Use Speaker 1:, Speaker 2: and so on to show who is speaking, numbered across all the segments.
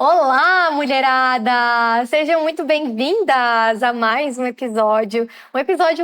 Speaker 1: Olá, mulherada! Sejam muito bem-vindas a mais um episódio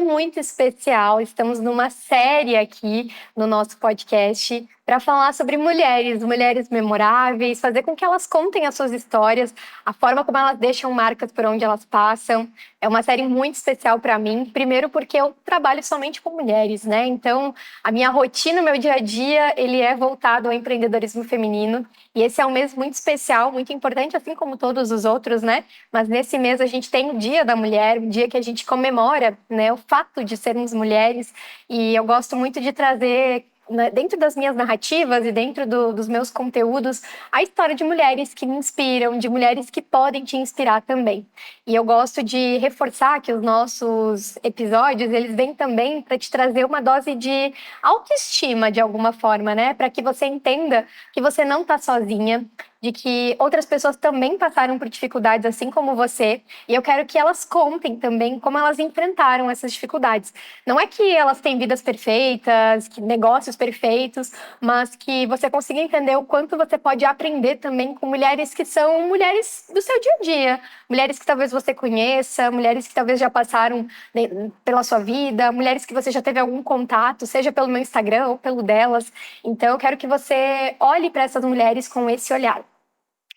Speaker 1: muito especial. Estamos numa série aqui no nosso podcast para falar sobre mulheres, mulheres memoráveis, fazer com que elas contem as suas histórias, a forma como elas deixam marcas por onde elas passam. É uma série muito especial para mim, primeiro porque eu trabalho somente com mulheres, né? Então, a minha rotina, o meu dia a dia, ele é voltado ao empreendedorismo feminino. E esse é um mês muito especial, muito importante, assim como todos os outros, né? Mas nesse mês a gente tem o Dia da Mulher, o dia que a gente comemora, né, o fato de sermos mulheres. E eu gosto muito de trazer, né, dentro das minhas narrativas e dentro dos meus conteúdos, a história de mulheres que me inspiram, de mulheres que podem te inspirar também. E eu gosto de reforçar que os nossos episódios, eles vêm também para te trazer uma dose de autoestima de alguma forma, né? Para que você entenda que você não está sozinha, de que outras pessoas também passaram por dificuldades assim como você, e eu quero que elas contem também como elas enfrentaram essas dificuldades. Não é que elas têm vidas perfeitas, que negócios perfeitos, mas que você consiga entender o quanto você pode aprender também com mulheres que são mulheres do seu dia a dia, mulheres que talvez você conheça, mulheres que talvez já passaram, né, pela sua vida, mulheres que você já teve algum contato, seja pelo meu Instagram ou pelo delas. Então, eu quero que você olhe para essas mulheres com esse olhar.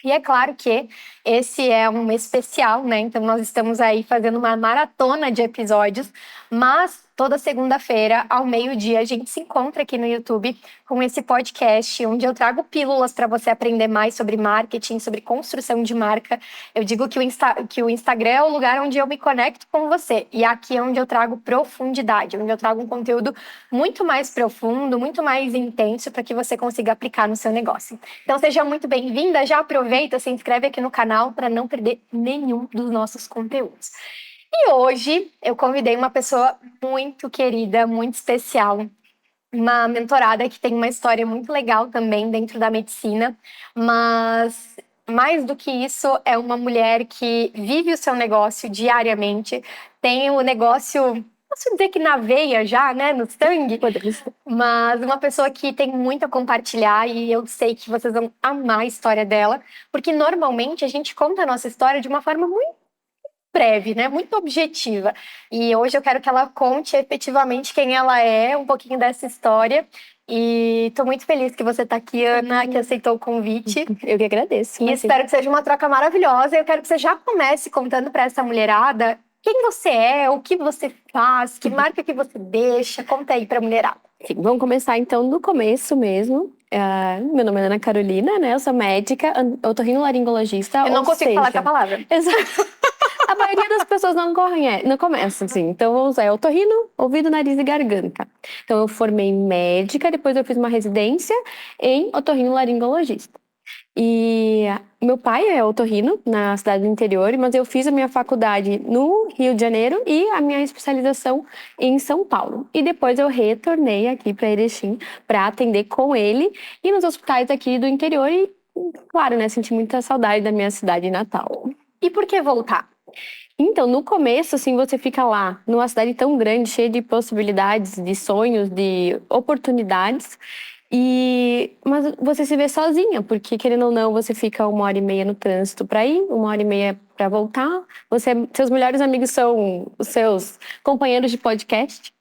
Speaker 1: E é claro que esse é um especial, né? Então nós estamos aí fazendo uma maratona de episódios, mas toda segunda-feira, ao meio-dia, a gente se encontra aqui no YouTube com esse podcast, onde eu trago pílulas para você aprender mais sobre marketing, sobre construção de marca. Eu digo que o Instagram é o lugar onde eu me conecto com você, e aqui é onde eu trago profundidade, onde eu trago um conteúdo muito mais profundo, muito mais intenso para que você consiga aplicar no seu negócio. Então seja muito bem-vinda, já aproveita, se inscreve aqui no canal para não perder nenhum dos nossos conteúdos. E hoje eu convidei uma pessoa muito querida, muito especial, uma mentorada que tem uma história muito legal também dentro da medicina, mas mais do que isso, é uma mulher que vive o seu negócio diariamente, tem o negócio, posso dizer que na veia já, né, no sangue,
Speaker 2: Podemos.
Speaker 1: mas uma pessoa que tem muito a compartilhar e eu sei que vocês vão amar a história dela, porque normalmente a gente conta a nossa história de uma forma muito breve, né? Muito objetiva. E hoje eu quero que ela conte efetivamente quem ela é, um pouquinho dessa história. E estou muito feliz que você está aqui, Ana, que aceitou o convite.
Speaker 2: Eu que agradeço,
Speaker 1: E
Speaker 2: mas
Speaker 1: espero que seja uma troca maravilhosa. Eu quero que você já comece contando para essa mulherada quem você é, o que você faz, que marca que você deixa. Conta aí para a mulherada.
Speaker 2: sim, vamos começar então do começo mesmo. Meu nome é Ana Carolina, né? Eu sou médica, otorrinolaringologista,
Speaker 1: Eu não
Speaker 2: ou
Speaker 1: consigo falar essa
Speaker 2: seja,
Speaker 1: palavra.
Speaker 2: exato. A maioria das pessoas não começa assim. Então vamos usar otorrino, ouvido, nariz e garganta. Então eu formei médica, depois eu fiz uma residência em otorrinolaringologista. E meu pai é otorrino na cidade do interior, mas eu fiz a minha faculdade no Rio de Janeiro e a minha especialização em São Paulo. E depois eu retornei aqui para Erechim para atender com ele e nos hospitais aqui do interior e, claro, né, senti muita saudade da minha cidade natal.
Speaker 1: E por que voltar?
Speaker 2: Então, no começo, assim, você fica lá, numa cidade tão grande, cheia de possibilidades, de sonhos, de oportunidades, mas você se vê sozinha, porque querendo ou não, você fica 1h30 no trânsito para ir, 1h30 para voltar. Seus melhores amigos são os seus companheiros de podcast.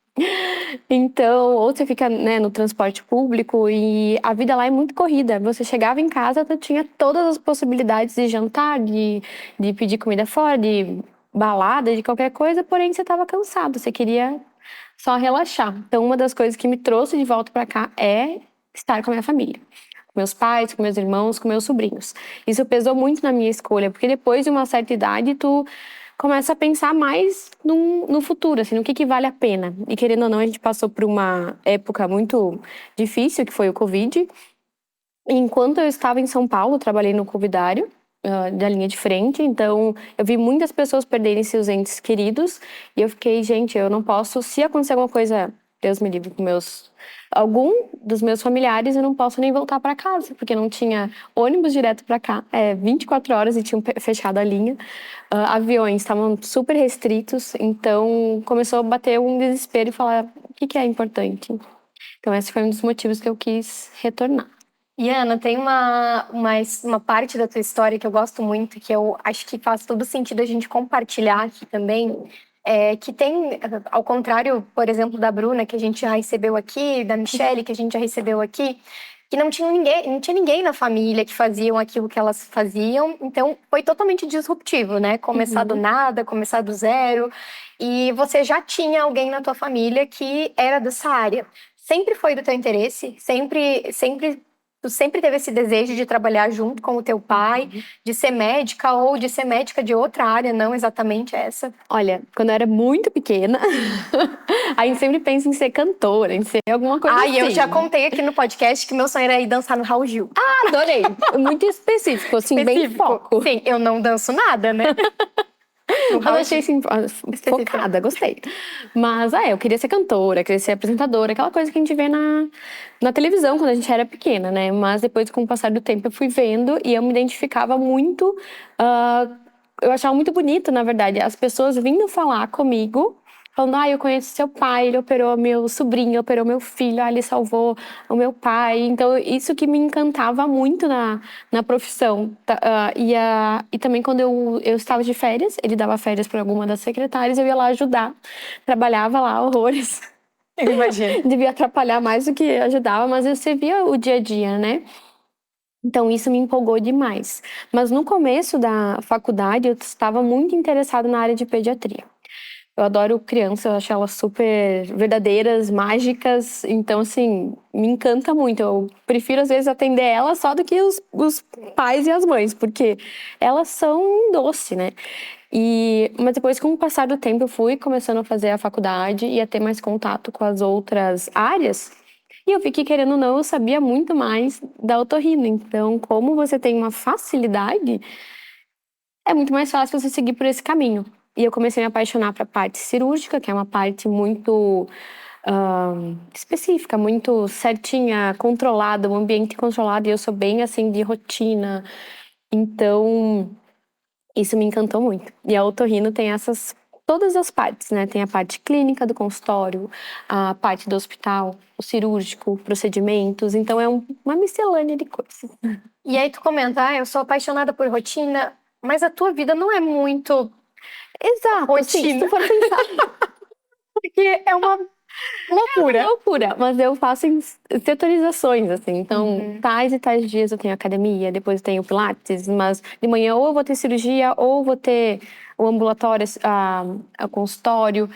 Speaker 2: Então, ou você fica, né, no transporte público e a vida lá é muito corrida. Você chegava em casa, tu tinha todas as possibilidades de jantar, de pedir comida fora, de balada, de qualquer coisa, porém você estava cansado, você queria só relaxar. Então, uma das coisas que me trouxe de volta para cá é estar com a minha família. Com meus pais, com meus irmãos, com meus sobrinhos. Isso pesou muito na minha escolha, porque depois de uma certa idade, tu começa a pensar mais no futuro, assim, no que vale a pena. E querendo ou não, a gente passou por uma época muito difícil, que foi o Covid. Enquanto eu estava em São Paulo, trabalhei no covidário, da linha de frente, então eu vi muitas pessoas perderem seus entes queridos e eu fiquei, gente, eu não posso, se acontecer alguma coisa, Deus me livre, com algum dos meus familiares, eu não posso nem voltar para casa, porque não tinha ônibus direto para cá, 24 horas e tinham fechado a linha, aviões estavam super restritos, então começou a bater um desespero e falar o que é importante. Então esse foi um dos motivos que eu quis retornar.
Speaker 1: E Ana, tem uma parte da tua história que eu gosto muito, que eu acho que faz todo sentido a gente compartilhar aqui também, que tem, ao contrário, por exemplo, da Bruna, que a gente já recebeu aqui, da Michelle, que a gente já recebeu aqui, que não tinha ninguém na família que faziam aquilo que elas faziam, então foi totalmente disruptivo, né? Começar do nada, começar do zero, e você já tinha alguém na tua família que era dessa área. Sempre foi do teu interesse, tu sempre teve esse desejo de trabalhar junto com o teu pai, de ser médica ou de ser médica de outra área, não exatamente essa.
Speaker 2: Olha, quando eu era muito pequena, a gente sempre pensa em ser cantora, em ser alguma coisa assim.
Speaker 1: E eu já contei aqui no podcast que meu sonho era ir dançar no Raul Gil.
Speaker 2: Adorei! Muito específico, assim, bem foco.
Speaker 1: Sim, eu não danço nada, né?
Speaker 2: Eu achei assim, focada, gostei. Mas, eu queria ser cantora, queria ser apresentadora, aquela coisa que a gente vê na televisão quando a gente era pequena, né? Mas depois, com o passar do tempo, eu fui vendo e eu me identificava muito. Eu achava muito bonito, na verdade, as pessoas vindo falar comigo, falando: eu conheço seu pai, ele operou meu sobrinho, operou meu filho, ele salvou o meu pai. Então, isso que me encantava muito na profissão. E também, quando eu estava de férias, ele dava férias para alguma das secretárias, eu ia lá ajudar. Trabalhava lá horrores.
Speaker 1: Eu imagino.
Speaker 2: Devia atrapalhar mais do que ajudava, mas eu servia o dia a dia, né? Então, isso me empolgou demais. Mas no começo da faculdade, eu estava muito interessada na área de pediatria. Eu adoro criança, eu acho elas super verdadeiras, mágicas. Então, assim, me encanta muito. Eu prefiro, às vezes, atender elas só do que os pais e as mães, porque elas são um doce, né? Mas depois, com o passar do tempo, eu fui começando a fazer a faculdade e a ter mais contato com as outras áreas. E eu vi que, querendo ou não, eu sabia muito mais da otorrino. Então, como você tem uma facilidade, é muito mais fácil você seguir por esse caminho. E eu comecei a me apaixonar para a parte cirúrgica, que é uma parte muito específica, muito certinha, controlada, um ambiente controlado. E eu sou bem, assim, de rotina. Então, isso me encantou muito. E a otorrino tem todas as partes, né? Tem a parte clínica do consultório, a parte do hospital, o cirúrgico, procedimentos. Então, é uma miscelânea de coisas.
Speaker 1: E aí tu comenta, eu sou apaixonada por rotina, mas a tua vida não é muito
Speaker 2: Exato,
Speaker 1: rotina.
Speaker 2: Sim, se tu for pensar.
Speaker 1: Porque é uma loucura.
Speaker 2: É uma loucura, mas eu faço em setorizações, assim. Então, tais e tais dias eu tenho academia, depois eu tenho pilates, mas de manhã ou eu vou ter cirurgia, ou eu vou ter o ambulatório, o consultório.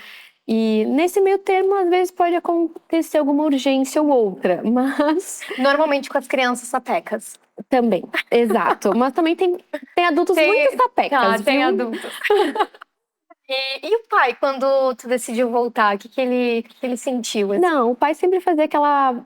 Speaker 2: E nesse meio termo, às vezes pode acontecer alguma urgência ou outra, mas...
Speaker 1: Normalmente com as crianças sapecas.
Speaker 2: Também, exato. Mas também tem adultos muito sapecas,
Speaker 1: tem
Speaker 2: viu?
Speaker 1: adultos. E o pai, quando tu decidiu voltar, o que ele sentiu? Assim?
Speaker 2: Não, o pai sempre fazia aquela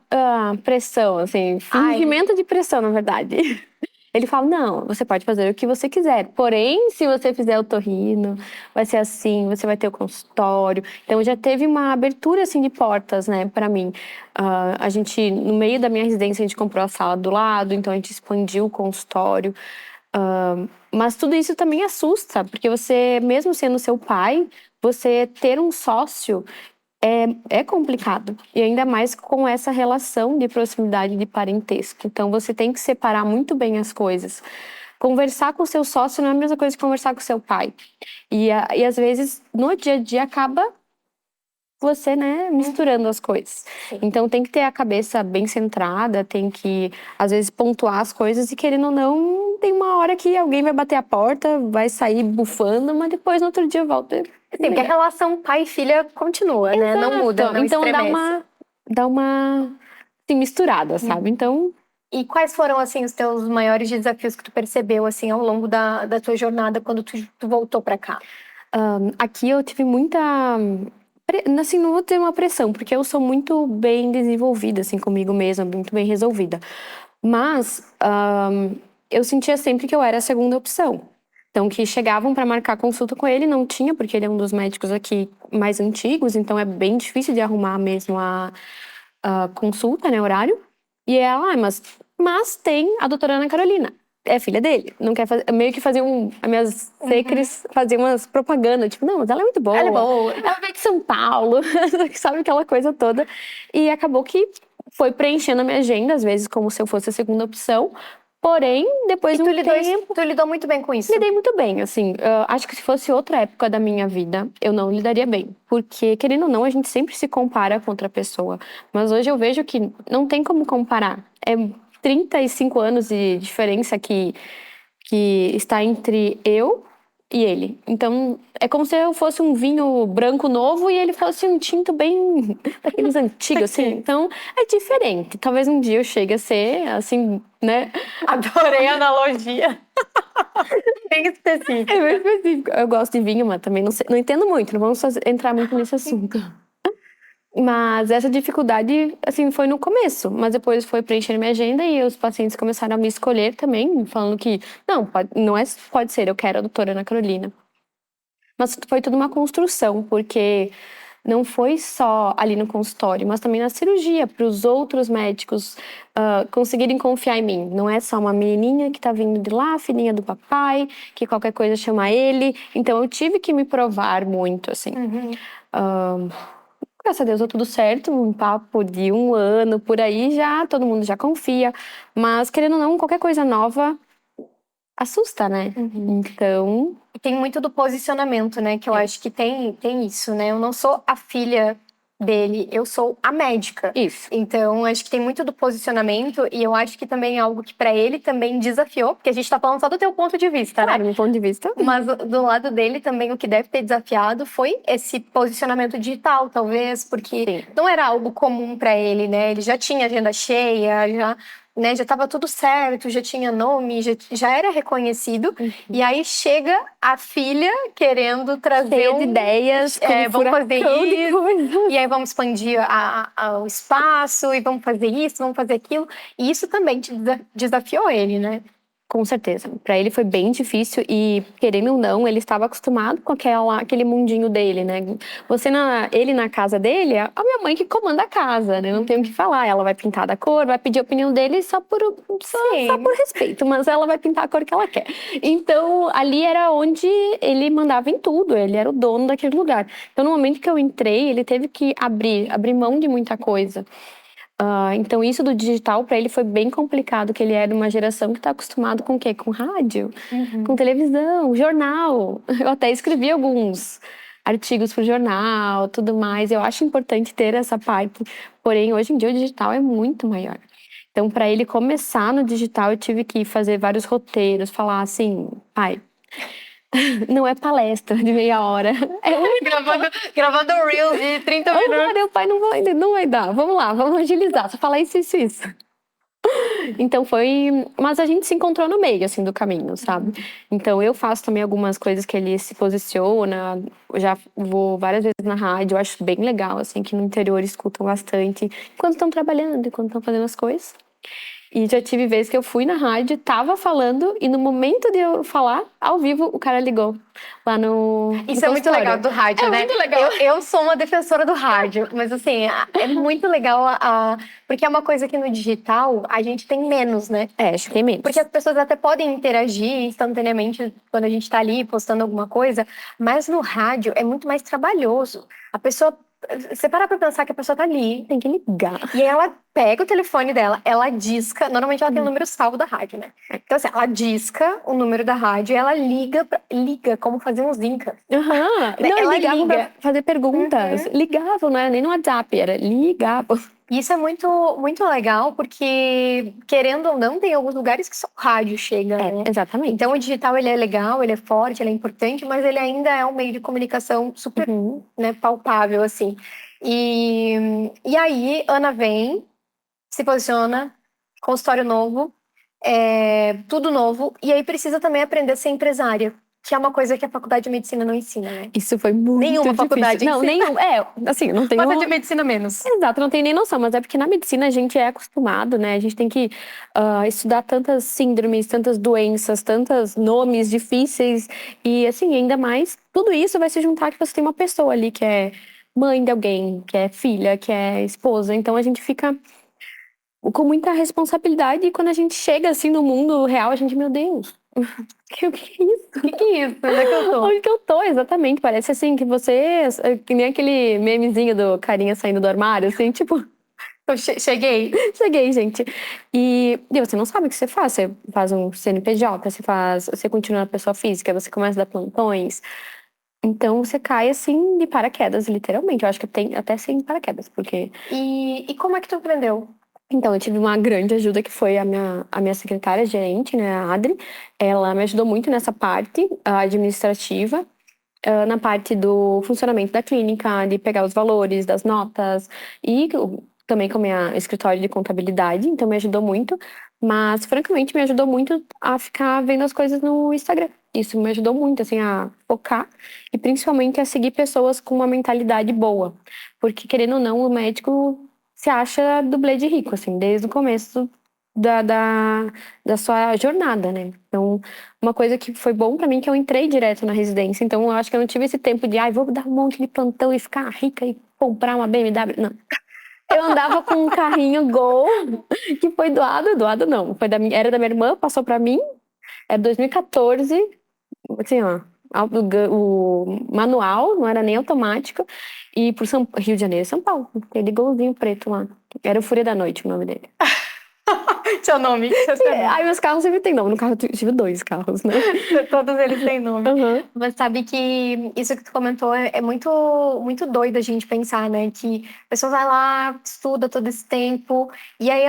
Speaker 2: pressão, assim, fingimento de pressão, na verdade. Ele fala, não, você pode fazer o que você quiser. Porém, se você fizer otorrino, vai ser assim, você vai ter o consultório. Então, já teve uma abertura, assim, de portas, né, pra mim. A gente, no meio da minha residência, a gente comprou a sala do lado, então a gente expandiu o consultório. Mas tudo isso também assusta, porque você, mesmo sendo seu pai, você ter um sócio é complicado. E ainda mais com essa relação de proximidade, de parentesco. Então, você tem que separar muito bem as coisas. Conversar com o seu sócio não é a mesma coisa que conversar com o seu pai. E às vezes, no dia a dia, acaba você, né, misturando as coisas.
Speaker 1: Sim.
Speaker 2: Então, tem que ter a cabeça bem centrada, tem que, às vezes, pontuar as coisas e, querendo ou não, tem uma hora que alguém vai bater a porta, vai sair bufando, mas depois, no outro dia, volta.
Speaker 1: Sim, porque a relação pai e filha continua, né? Não muda, não
Speaker 2: então
Speaker 1: estremece.
Speaker 2: dá uma assim, misturada, sabe? Então,
Speaker 1: E quais foram, assim, os teus maiores desafios que tu percebeu, assim, ao longo da tua jornada, quando tu voltou pra cá?
Speaker 2: aqui eu tive muita... Assim, não vou ter uma pressão, porque eu sou muito bem desenvolvida, assim, comigo mesma, muito bem resolvida. Mas eu sentia sempre que eu era a segunda opção. Então, que chegavam para marcar consulta com ele, não tinha, porque ele é um dos médicos aqui mais antigos, então é bem difícil de arrumar mesmo a consulta, né, horário. E ela, mas tem a doutora Ana Carolina, é filha dele, não quer fazer, meio que fazia as minhas secres faziam umas propagandas, tipo, não, mas ela é muito boa.
Speaker 1: Ela é boa.
Speaker 2: Ela veio de São Paulo, sabe aquela coisa toda. E acabou que foi preenchendo a minha agenda, às vezes como se eu fosse a segunda opção. Porém, depois de um tempo...
Speaker 1: Tu lidou muito bem com isso?
Speaker 2: Lidei muito bem, assim. Acho que se fosse outra época da minha vida, eu não lidaria bem. Porque, querendo ou não, a gente sempre se compara com outra pessoa. Mas hoje eu vejo que não tem como comparar. É 35 anos de diferença que está entre eu e ele. Então, é como se eu fosse um vinho branco novo e ele fosse um tinto bem daqueles antigos, assim. Então, é diferente. Talvez um dia eu chegue a ser, assim, né?
Speaker 1: Adorei a analogia. Bem específica.
Speaker 2: É bem específico. Eu gosto de vinho, mas também não entendo muito. Não vamos entrar muito nesse assunto. Mas essa dificuldade, assim, foi no começo. Mas depois foi preenchendo minha agenda e os pacientes começaram a me escolher também, falando que, não, pode ser, eu quero a doutora Ana Carolina. Mas foi tudo uma construção, porque não foi só ali no consultório, mas também na cirurgia, para os outros médicos conseguirem confiar em mim. Não é só uma menininha que tá vindo de lá, filhinha do papai, que qualquer coisa chama ele. Então eu tive que me provar muito, assim. Graças a Deus deu tudo certo, um papo de 1 ano, por aí já, todo mundo já confia. Mas, querendo ou não, qualquer coisa nova assusta, né? Então...
Speaker 1: E tem muito do posicionamento, né? Que eu acho que tem isso, né? Eu não sou a filha dele, eu sou a médica.
Speaker 2: Isso.
Speaker 1: Então, acho que tem muito do posicionamento e eu acho que também é algo que pra ele também desafiou, porque a gente tá falando só do teu ponto de vista,
Speaker 2: Claro,
Speaker 1: né?
Speaker 2: meu ponto de vista.
Speaker 1: Mas do lado dele também o que deve ter desafiado foi esse posicionamento digital, talvez, porque
Speaker 2: Sim.
Speaker 1: não era algo comum pra ele, né? Ele já tinha agenda cheia, já estava tudo certo, já tinha nome, já era reconhecido. E aí chega a filha querendo trazer
Speaker 2: Cheia de ideias,
Speaker 1: vamos fazer
Speaker 2: isso.
Speaker 1: E aí vamos expandir o espaço, e vamos fazer isso, vamos fazer aquilo. E isso também desafiou ele, né?
Speaker 2: Com certeza. Para ele foi bem difícil e, querendo ou não, ele estava acostumado com aquele mundinho dele, né? Ele na casa dele, é a minha mãe que comanda a casa, né? Não tem o que falar. Ela vai pintar da cor, vai pedir a opinião dele só por respeito, mas ela vai pintar a cor que ela quer. Então, ali era onde ele mandava em tudo, ele era o dono daquele lugar. Então, no momento que eu entrei, ele teve que abrir mão de muita coisa. Então isso do digital para ele foi bem complicado, que ele é de uma geração que está acostumado com o quê? Com rádio, com televisão, jornal. Eu até escrevi alguns artigos para o jornal, tudo mais. Eu acho importante ter essa parte, porém hoje em dia o digital é muito maior. Então para ele começar no digital eu tive que fazer vários roteiros, falar assim, pai, não é palestra de meia hora.
Speaker 1: Gravando um Reels de 30 minutos.
Speaker 2: Meu pai, não vai dar. Vamos lá, vamos agilizar. Só falar isso. Então foi... Mas a gente se encontrou no meio, assim, do caminho, sabe? Então eu faço também algumas coisas que ele se posiciona. Eu já vou várias vezes na rádio. Eu acho bem legal, assim, que no interior escutam bastante. Enquanto estão trabalhando, enquanto estão fazendo as coisas. E já tive vezes que eu fui na rádio, tava falando, e no momento de eu falar, ao vivo, o cara ligou lá no
Speaker 1: Isso é muito legal do rádio, né?
Speaker 2: É muito legal.
Speaker 1: Eu sou uma defensora do rádio, mas assim, é muito legal, porque é uma coisa que no digital a gente tem menos, né?
Speaker 2: Acho que tem menos.
Speaker 1: Porque as pessoas até podem interagir instantaneamente quando a gente tá ali postando alguma coisa, mas no rádio é muito mais trabalhoso. A pessoa... Você para pra pensar que a pessoa tá ali,
Speaker 2: tem que ligar.
Speaker 1: E aí ela pega o telefone dela, ela disca. Normalmente ela tem o número salvo da rádio, né? Então, assim, ela disca o número da rádio e ela liga como fazer um zinca.
Speaker 2: Não,
Speaker 1: ela
Speaker 2: ligavam
Speaker 1: liga
Speaker 2: pra fazer perguntas. Ligavam, não era nem no WhatsApp, era ligavam.
Speaker 1: Isso é muito, muito legal, porque, querendo ou não, tem alguns lugares que só o rádio chega, né?
Speaker 2: Exatamente.
Speaker 1: Então, o digital, ele é legal, ele é forte, ele é importante, mas ele ainda é um meio de comunicação super, né, palpável, assim. E aí, Ana vem, se posiciona, consultório novo, tudo novo, e aí precisa também aprender a ser empresária, que é uma coisa que a faculdade de medicina não ensina, né?
Speaker 2: Isso foi muito
Speaker 1: Nenhuma
Speaker 2: difícil.
Speaker 1: faculdade
Speaker 2: Não,
Speaker 1: ensina.
Speaker 2: nenhum. Assim, não tem
Speaker 1: Mas a de medicina menos.
Speaker 2: Exato, não tem nem noção, mas é porque na medicina a gente é acostumado, né? A gente tem que estudar tantas síndromes, tantas doenças, tantos nomes difíceis. E assim, ainda mais, tudo isso vai se juntar que você tem uma pessoa ali que é mãe de alguém, que é filha, que é esposa. Então a gente fica com muita responsabilidade e quando a gente chega assim no mundo real, a gente, meu Deus, o que é isso?
Speaker 1: O que é isso? Onde é que eu tô?
Speaker 2: Onde que eu tô, exatamente. Parece assim que você... Que nem aquele memezinho do carinha saindo do armário, assim, tipo...
Speaker 1: Eu cheguei.
Speaker 2: Cheguei, gente. E você não sabe o que você faz. Você faz um CNPJ, você continua na pessoa física, você começa a dar plantões. Então você cai assim de paraquedas, literalmente. Eu acho que tem até sem paraquedas, porque.
Speaker 1: E como é que tu aprendeu?
Speaker 2: Então, eu tive uma grande ajuda que foi a minha secretária gerente, né, a Adri. Ela me ajudou muito nessa parte administrativa, na parte do funcionamento da clínica, de pegar os valores das notas e também com a minha escritório de contabilidade, então me ajudou muito. Mas, francamente, me ajudou muito a ficar vendo as coisas no Instagram. Isso me ajudou muito, assim, a focar e principalmente a seguir pessoas com uma mentalidade boa. Porque, querendo ou não, o médico se acha dublê de rico, assim, desde o começo da, da, da sua jornada, né? Então, uma coisa que foi bom pra mim é que eu entrei direto na residência. Então, eu acho que eu não tive esse tempo de, vou dar um monte de plantão e ficar rica e comprar uma BMW. Não. Eu andava com um carrinho Gol que foi doado não. Era da minha irmã, passou pra mim. Era 2014, assim, ó. O manual, não era nem automático. E pro Rio de Janeiro, São Paulo. Aquele golzinho preto lá. Era o Fúria da Noite, o nome dele.
Speaker 1: Seu nome.
Speaker 2: Ai, meus carros sempre têm nome. No carro eu tive 2 carros, né?
Speaker 1: Todos eles têm nome.
Speaker 2: Uhum.
Speaker 1: Mas sabe que isso que tu comentou é muito, muito doido a gente pensar, né? Que a pessoa vai lá, estuda todo esse tempo, e aí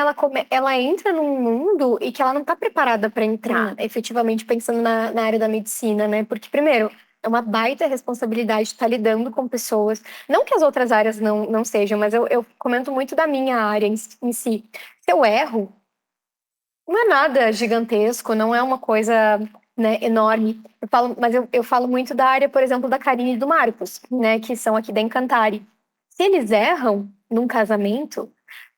Speaker 1: ela entra num mundo e que ela não tá preparada para entrar, efetivamente pensando na área da medicina, né? Porque, primeiro, é uma baita responsabilidade estar lidando com pessoas. Não que as outras áreas não sejam, mas eu comento muito da minha área em si. Se eu erro, não é nada gigantesco, não é uma coisa, né, enorme. Eu falo muito da área, por exemplo, da Karine e do Marcos, né, que são aqui da Encantari. Se eles erram num casamento,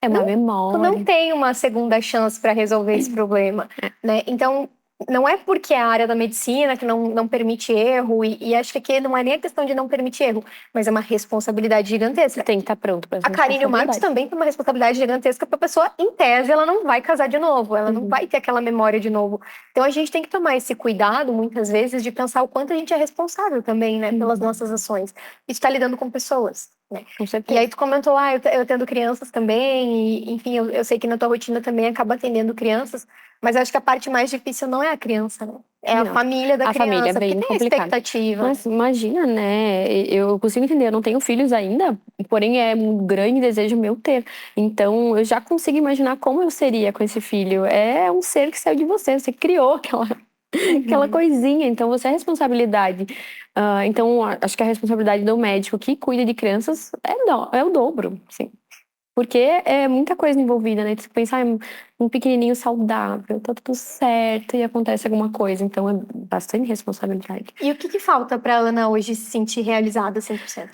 Speaker 2: É uma
Speaker 1: tu
Speaker 2: memória.
Speaker 1: não tem uma segunda chance para resolver esse problema, né? Então, não é porque é a área da medicina que não permite erro, e acho que aqui não é nem a questão de não permitir erro, mas é uma responsabilidade gigantesca.
Speaker 2: Você tem que estar pronto para essa
Speaker 1: A Karine e o Marcos também têm uma responsabilidade gigantesca para a pessoa, em tese, ela não vai casar de novo, ela não vai ter aquela memória de novo. Então a gente tem que tomar esse cuidado, muitas vezes, de pensar o quanto a gente é responsável também, né, pelas nossas ações. E está lidando com pessoas, né?
Speaker 2: Com certeza.
Speaker 1: E aí tu comentou, eu tendo crianças também, e, enfim, eu sei que na tua rotina também acaba atendendo crianças, mas acho que a parte mais difícil não é a criança, né? É a família da criança,
Speaker 2: família é bem
Speaker 1: porque tem a
Speaker 2: complicado.
Speaker 1: expectativa.
Speaker 2: Mas imagina, né? Eu consigo entender, eu não tenho filhos ainda, porém é um grande desejo meu ter. Então eu já consigo imaginar como eu seria com esse filho. É um ser que saiu de você criou aquela coisinha, então você é responsabilidade. Então acho que a responsabilidade do médico que cuida de crianças é o dobro, sim. Porque é muita coisa envolvida, né? Você pensar em um pequenininho saudável, tá tudo certo e acontece alguma coisa. Então é bastante responsabilidade.
Speaker 1: E o que falta para Ana hoje se sentir realizada 100%?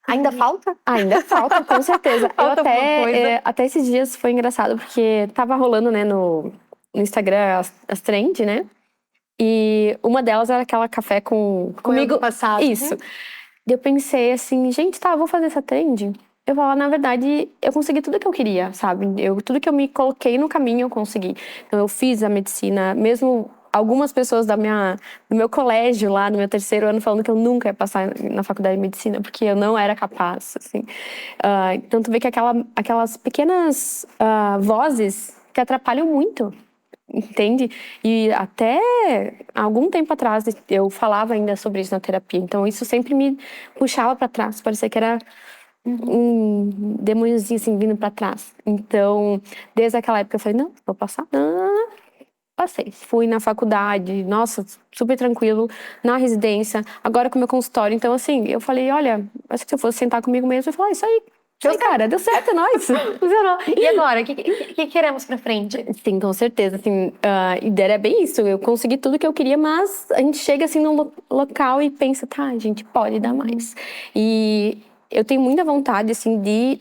Speaker 1: Ainda falta?
Speaker 2: Ainda falta, com certeza.
Speaker 1: Falta alguma coisa?
Speaker 2: Até esses dias foi engraçado, porque tava rolando, né, no Instagram as trends, né? E uma delas era aquela café comigo.
Speaker 1: Do passado.
Speaker 2: Isso. E eu pensei assim, gente, tá, eu vou fazer essa trend. Eu vou lá, na verdade, eu consegui tudo que eu queria, sabe? Tudo que eu me coloquei no caminho, eu consegui. Então, eu fiz a medicina, mesmo algumas pessoas do meu colégio lá, no meu terceiro ano, falando que eu nunca ia passar na faculdade de medicina, porque eu não era capaz, assim. Então, tu vê que aquelas pequenas vozes que atrapalham muito, entende? E até algum tempo atrás eu falava ainda sobre isso na terapia. Então isso sempre me puxava para trás. Parecia que era um demôniozinho assim vindo para trás. Então, desde aquela época eu falei, não, vou passar. Não. Passei. Fui na faculdade, nossa, super tranquilo, na residência, agora com o meu consultório. Então, assim, eu falei, olha, acho que se eu fosse sentar comigo mesmo, eu ia falar, isso aí. Cara, deu certo, é nóis.
Speaker 1: Funcionou. E agora, o que queremos pra frente?
Speaker 2: Sim, com certeza. Assim, a ideia é bem isso. Eu consegui tudo que eu queria, mas a gente chega assim no local e pensa, tá, a gente pode dar mais. E eu tenho muita vontade, assim, de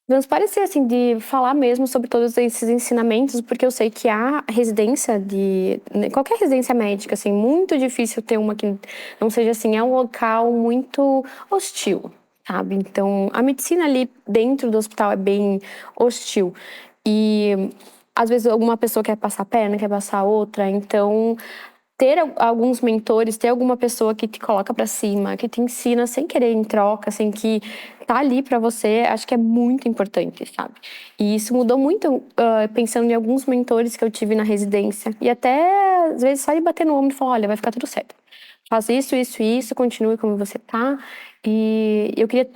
Speaker 2: transparecer, assim, de falar mesmo sobre todos esses ensinamentos, porque eu sei que a residência qualquer residência médica, assim, muito difícil ter uma que não seja assim, é um local muito hostil, sabe? Então, a medicina ali dentro do hospital é bem hostil. E às vezes alguma pessoa quer passar a perna, quer passar a outra, então ter alguns mentores, ter alguma pessoa que te coloca pra cima, que te ensina sem querer em troca, sem que tá ali pra você, acho que é muito importante, sabe? E isso mudou muito, pensando em alguns mentores que eu tive na residência. E até, às vezes, só de bater no ombro e falar, olha, vai ficar tudo certo. Faz isso, continue como você tá. E eu queria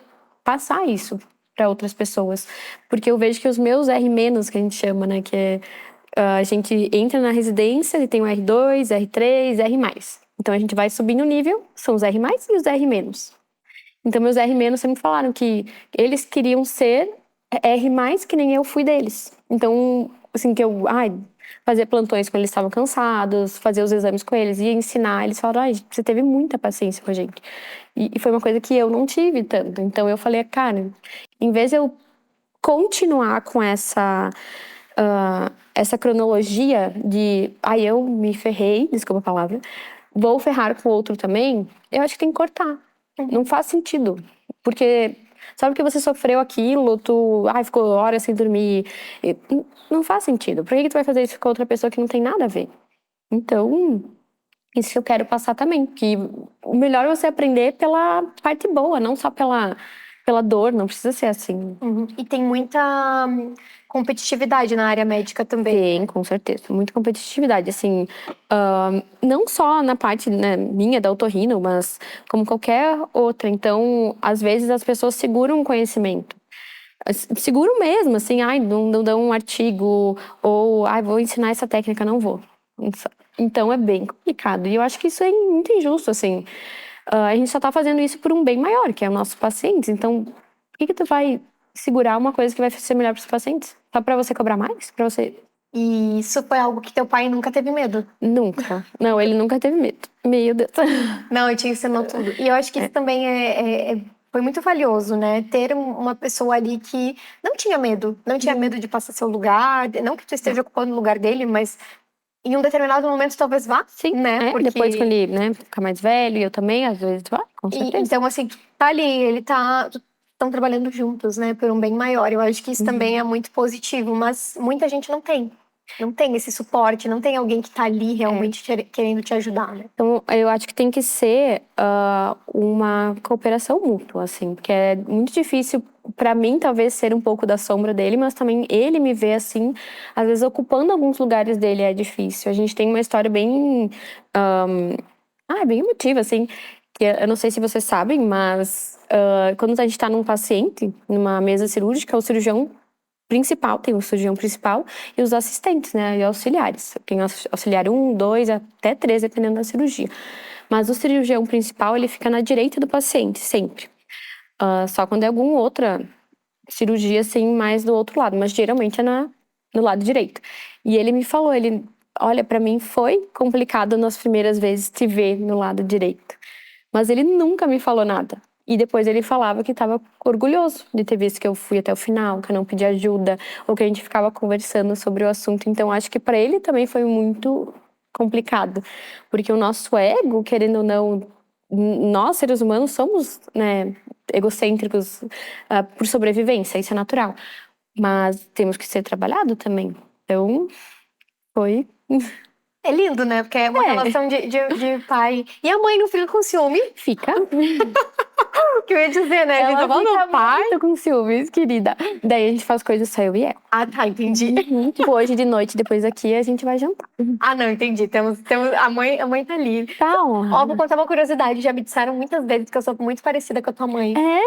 Speaker 2: passar isso pra outras pessoas. Porque eu vejo que os meus R-, que a gente chama, né? Que é, a gente entra na residência e tem o R2, R3, R+. Então a gente vai subindo o nível, são os R+, e os R-. Então, meus R- sempre falaram que eles queriam ser R+, que nem eu fui deles. Então, assim, que eu fazia plantões quando eles estavam cansados, fazia os exames com eles, ia ensinar. Eles falaram, você teve muita paciência com a gente. E foi uma coisa que eu não tive tanto. Então, eu falei, cara, em vez de eu continuar com essa cronologia de, eu me ferrei, desculpa a palavra, vou ferrar com o outro também, eu acho que tem que cortar. Não faz sentido. Porque sabe que você sofreu aquilo, tu ficou horas sem dormir. Não faz sentido. Por que tu vai fazer isso com outra pessoa que não tem nada a ver? Então, isso que eu quero passar também. Que o melhor é você aprender pela parte boa, não só pela dor. Não precisa ser assim.
Speaker 1: E tem muita competitividade na área médica também.
Speaker 2: Tem, com certeza. Muita competitividade, assim, não só na parte, né, minha da otorrino, mas como qualquer outra. Então, às vezes as pessoas seguram o conhecimento. Seguram mesmo, assim, não dão um artigo, ou, vou ensinar essa técnica, não vou. Então, é bem complicado. E eu acho que isso é muito injusto, assim. A gente só tá fazendo isso por um bem maior, que é o nosso paciente. Então, por que tu vai segurar uma coisa que vai ser melhor para os pacientes? Só pra você cobrar mais? Pra você...
Speaker 1: E isso foi algo que teu pai nunca teve medo?
Speaker 2: Nunca. Não, ele nunca teve medo. Meu Deus.
Speaker 1: Não, ele te ensinou tudo. E eu acho que isso também foi muito valioso, né? Ter uma pessoa ali que não tinha medo. Não tinha medo de passar seu lugar. Não que tu esteja ocupando o lugar dele, mas em um determinado momento talvez vá.
Speaker 2: Sim,
Speaker 1: né?
Speaker 2: Porque... depois quando ele, né, ficar mais velho, e eu também, às vezes, vai, com certeza.
Speaker 1: Então, assim, tu tá ali, estão trabalhando juntos, né? Por um bem maior. Eu acho que isso também é muito positivo, mas muita gente não tem. Não tem esse suporte, não tem alguém que tá ali realmente querendo te ajudar, né?
Speaker 2: Então, eu acho que tem que ser uma cooperação mútua, assim, porque é muito difícil pra mim, talvez, ser um pouco da sombra dele, mas também ele me vê assim, às vezes ocupando alguns lugares dele é difícil. A gente tem uma história bem, bem emotiva, assim, que eu não sei se vocês sabem, mas quando a gente tá num paciente, numa mesa cirúrgica, o cirurgião principal, tem o cirurgião principal e os assistentes, né, e auxiliares. Tem auxiliar 1, 2, até 3, dependendo da cirurgia. Mas o cirurgião principal, ele fica na direita do paciente, sempre. Só quando é alguma outra cirurgia, assim, mais do outro lado. Mas geralmente é no lado direito. E ele me falou, olha, pra mim foi complicado nas primeiras vezes te ver no lado direito. Mas ele nunca me falou nada. E depois ele falava que estava orgulhoso de ter visto que eu fui até o final, que eu não pedi ajuda, ou que a gente ficava conversando sobre o assunto. Então, acho que para ele também foi muito complicado. Porque o nosso ego, querendo ou não, nós, seres humanos, somos, né, egocêntricos por sobrevivência, isso é natural. Mas temos que ser trabalhado também. Então, foi...
Speaker 1: É lindo, né? Porque é uma relação de pai. E a mãe não fica com ciúme?
Speaker 2: Fica.
Speaker 1: O que eu ia dizer, né?
Speaker 2: Ela
Speaker 1: Então,
Speaker 2: fica muito com ciúmes, querida. Daí a gente faz coisas só eu e ela.
Speaker 1: Ah, tá, entendi.
Speaker 2: Tipo, hoje de noite, depois aqui, a gente vai jantar.
Speaker 1: Ah, não, entendi. Temos a mãe tá ali.
Speaker 2: Tá,
Speaker 1: Ó, vou contar uma curiosidade. Já me disseram muitas vezes que eu sou muito parecida com a tua mãe.
Speaker 2: É,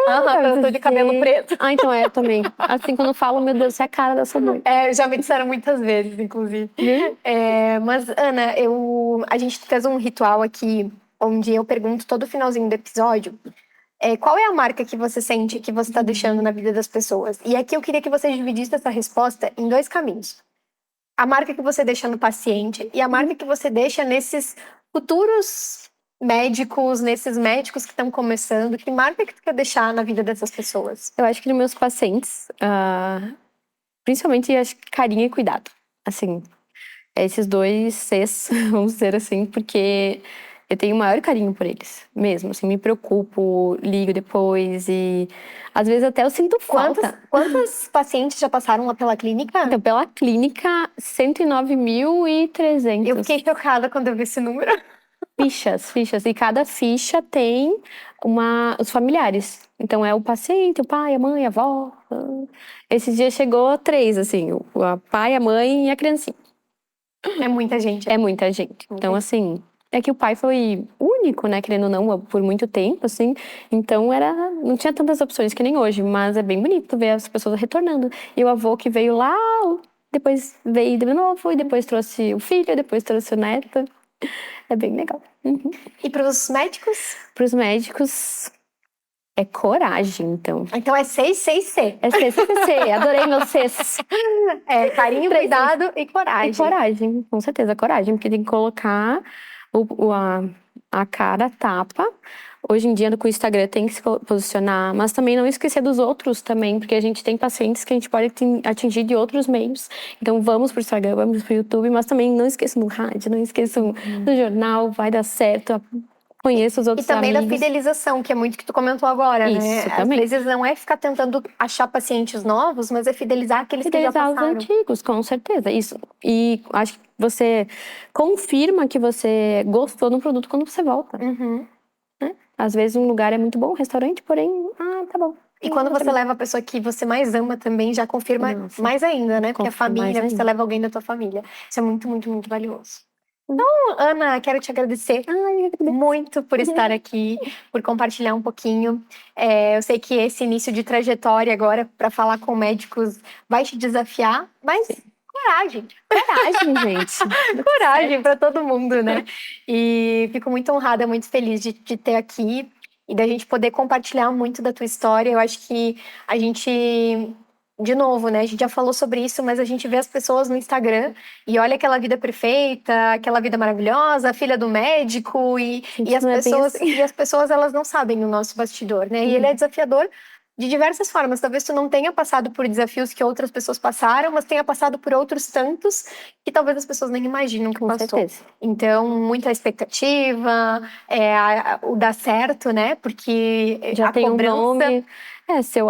Speaker 1: eu tô de cabelo preto.
Speaker 2: Ah, então eu também. Assim, quando eu falo, meu Deus, você é a cara da sua mãe.
Speaker 1: Já me disseram muitas vezes, inclusive. Mas, Ana, a gente fez um ritual aqui, onde eu pergunto todo finalzinho do episódio, qual é a marca que você sente que você está deixando na vida das pessoas? E aqui eu queria que você dividisse essa resposta em 2 caminhos. A marca que você deixa no paciente e a marca que você deixa nesses futuros médicos, nesses médicos que estão começando. Que marca que tu quer deixar na vida dessas pessoas?
Speaker 2: Eu acho que nos meus pacientes, principalmente, acho que carinho e cuidado. Assim, esses 2 Cs, vamos dizer assim, porque eu tenho o maior carinho por eles, mesmo. Assim, me preocupo, ligo depois e às vezes até eu sinto falta.
Speaker 1: Quantos pacientes já passaram lá pela clínica?
Speaker 2: Então, pela clínica, 109.300.
Speaker 1: Eu fiquei chocada quando eu vi esse número.
Speaker 2: Fichas. E cada ficha tem os familiares. Então é o paciente, o pai, a mãe, a avó. Esses dias chegou 3, assim, o pai, a mãe e a criancinha.
Speaker 1: É muita gente.
Speaker 2: É muita gente. Então, assim, é que o pai foi único, né, querendo ou não, por muito tempo, assim. Então não tinha tantas opções que nem hoje, mas é bem bonito ver as pessoas retornando. E o avô que veio lá, depois veio de novo, e depois trouxe o filho, depois trouxe o neto. É bem legal. Uhum.
Speaker 1: E para os médicos?
Speaker 2: Para os médicos, é coragem, então.
Speaker 1: Então é 6C.
Speaker 2: É CCC, adorei meu Cs.
Speaker 1: É carinho, cuidado e coragem.
Speaker 2: E coragem, com certeza, coragem, porque tem que colocar a cara, a tapa. Hoje em dia, com o Instagram, tem que se posicionar, mas também não esquecer dos outros também, porque a gente tem pacientes que a gente pode atingir de outros meios. Então, vamos pro Instagram, vamos pro YouTube, mas também não esqueçam do rádio, não esqueçam do jornal, vai dar certo. Conheça os outros
Speaker 1: amigos. E também
Speaker 2: amigos.
Speaker 1: Da fidelização, que é muito que tu comentou agora,
Speaker 2: Isso,
Speaker 1: né?
Speaker 2: também.
Speaker 1: Às vezes não é ficar tentando achar pacientes novos, mas é fidelizar aqueles que já passaram.
Speaker 2: Fidelizar os antigos, com certeza. Isso. E acho que você confirma que você gostou do produto quando você volta.
Speaker 1: Né?
Speaker 2: Às vezes um lugar é muito bom, restaurante, porém, tá bom.
Speaker 1: E quando você leva a pessoa que você mais ama também, já confirma mais ainda, né? Porque a família, você leva alguém da tua família. Isso é muito, muito, muito valioso. Então, Ana, quero te agradecer muito por estar aqui, por compartilhar um pouquinho. Eu sei que esse início de trajetória agora para falar com médicos vai te desafiar, mas coragem.
Speaker 2: Coragem, gente.
Speaker 1: Coragem para todo mundo, né? E fico muito honrada, muito feliz de te ter aqui e da gente poder compartilhar muito da tua história. Eu acho que a gente, de novo, né? A gente já falou sobre isso, mas a gente vê as pessoas no Instagram e olha aquela vida perfeita, aquela vida maravilhosa, a filha do médico e as pessoas e as pessoas elas não sabem o nosso bastidor, né? E ele é desafiador de diversas formas. Talvez tu não tenha passado por desafios que outras pessoas passaram, mas tenha passado por outros tantos que talvez as pessoas nem imaginam que passou.
Speaker 2: Certeza.
Speaker 1: Então, muita expectativa, o dar certo, né? Porque
Speaker 2: já
Speaker 1: a
Speaker 2: tem
Speaker 1: cobrança...
Speaker 2: um nome.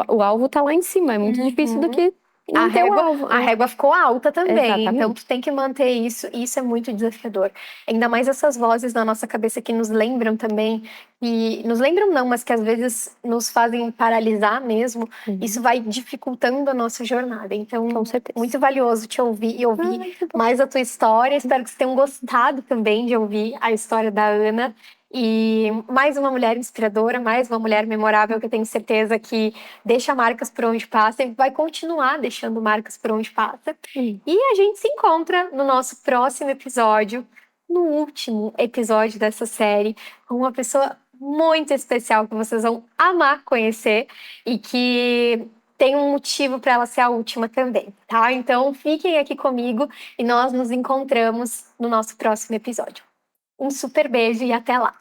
Speaker 2: O alvo tá lá em cima. É muito difícil do que manter o alvo.
Speaker 1: A régua ficou alta também.
Speaker 2: Exatamente.
Speaker 1: Então, tu tem que manter isso. E isso é muito desafiador. Ainda mais essas vozes na nossa cabeça que nos lembram também. E nos lembram não, mas que às vezes nos fazem paralisar mesmo. Isso vai dificultando a nossa jornada. Então,
Speaker 2: com certeza,
Speaker 1: muito valioso te ouvir e ouvir mais a tua história. Espero que vocês tenham gostado também de ouvir a história da Ana. E mais uma mulher inspiradora, mais uma mulher memorável que eu tenho certeza que deixa marcas por onde passa e vai continuar deixando marcas por onde passa. E a gente se encontra no nosso próximo episódio, no último episódio dessa série, com uma pessoa muito especial que vocês vão amar conhecer e que tem um motivo para ela ser a última também, tá? Então fiquem aqui comigo e nós nos encontramos no nosso próximo episódio. Um super beijo e até lá!